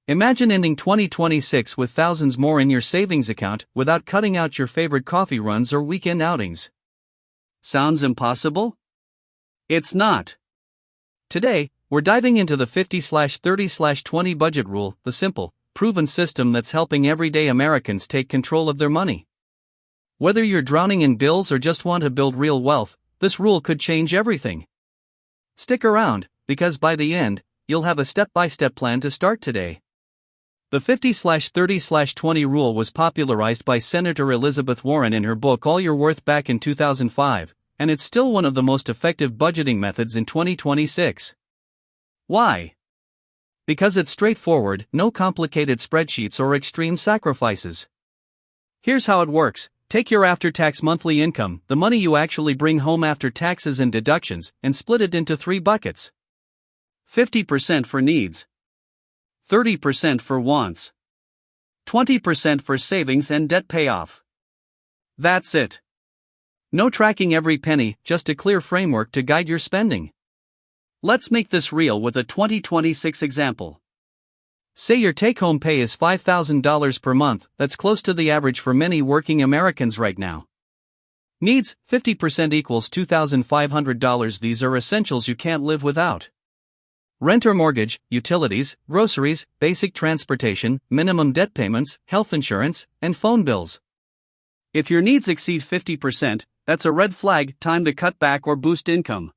Imagine ending 2026 with thousands more in your savings account without cutting out your favorite coffee runs or weekend outings. Sounds impossible? It's not. Today, we're diving into the 50/30/20 budget rule, the simple, proven system that's helping everyday Americans take control of their money. Whether you're drowning in bills or just want to build real wealth, this rule could change everything. Stick around, because by the end, you'll have a step-by-step plan to start today. The 50/30/20 rule was popularized by Senator Elizabeth Warren in her book All You're Worth back in 2005, and it's still one of the most effective budgeting methods in 2026. Why? Because it's straightforward, no complicated spreadsheets or extreme sacrifices. Here's how it works. Take your after-tax monthly income, the money you actually bring home after taxes and deductions, and split it into 3 buckets. 50% for needs, 30% for wants, 20% for savings and debt payoff. That's it. No tracking every penny, just a clear framework to guide your spending. Let's make this real with a 2026 example. Say your take-home pay is $5,000 per month, that's close to the average for many working Americans right now. Needs, 50% equals $2,500. These are essentials you can't live without. Rent or mortgage, utilities, groceries, basic transportation, minimum debt payments, health insurance, and phone bills. If your needs exceed 50%, that's a red flag, time to cut back or boost income.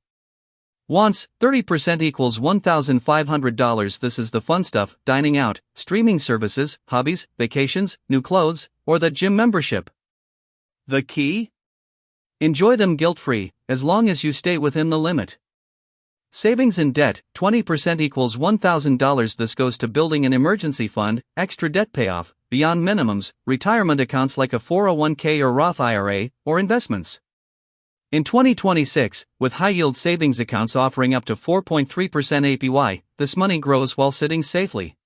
Wants, 30% equals $1,500. This is the fun stuff, dining out, streaming services, hobbies, vacations, new clothes, or that gym membership. The key? Enjoy them guilt-free, as long as you stay within the limit. Savings and debt, 20% equals $1,000. This goes to building an emergency fund, extra debt payoff, beyond minimums, retirement accounts like a 401k or Roth IRA, or investments. In 2026, with high-yield savings accounts offering up to 4.3% APY, this money grows while sitting safely.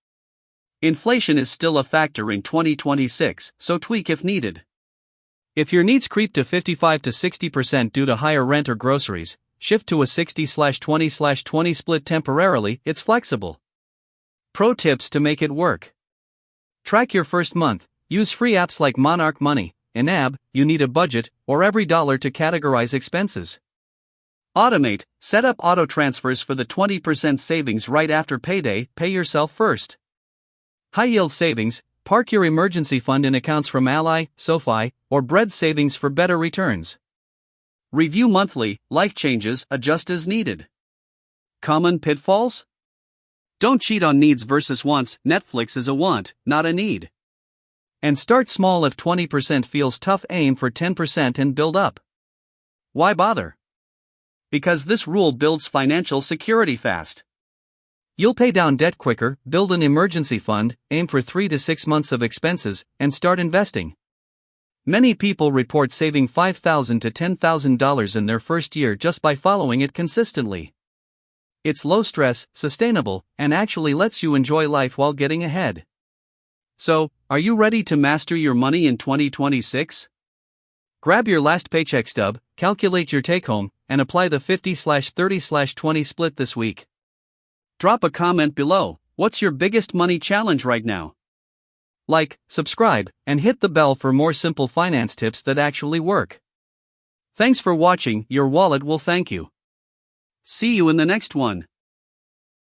Inflation is still a factor in 2026, so tweak if needed. If your needs creep to 55 to 60% due to higher rent or groceries, shift to a 60/20/20 split temporarily. It's flexible. Pro tips to make it work. Track your first month. Use free apps like Monarch Money, NAB, You Need a Budget, or Every Dollar to categorize expenses. Automate. Set up auto transfers for the 20% savings right after payday. Pay yourself first. High-yield savings. Park your emergency fund in accounts from Ally, SoFi, or Bread Savings for better returns. Review monthly. Life changes, adjust as needed. Common pitfalls? Don't cheat on needs versus wants. Netflix is a want, not a need. And start small. If 20% feels tough, aim for 10% and build up. Why bother? Because this rule builds financial security fast. You'll pay down debt quicker, build an emergency fund, aim for 3 to 6 months of expenses, and start investing. Many people report saving $5,000 to $10,000 in their first year just by following it consistently. It's low stress, sustainable, and actually lets you enjoy life while getting ahead. So, are you ready to master your money in 2026? Grab your last paycheck stub, calculate your take-home, and apply the 50/30/20 split this week. Drop a comment below. What's your biggest money challenge right now? Like, subscribe, and hit the bell for more simple finance tips that actually work. Thanks for watching. Your wallet will thank you. See you in the next one.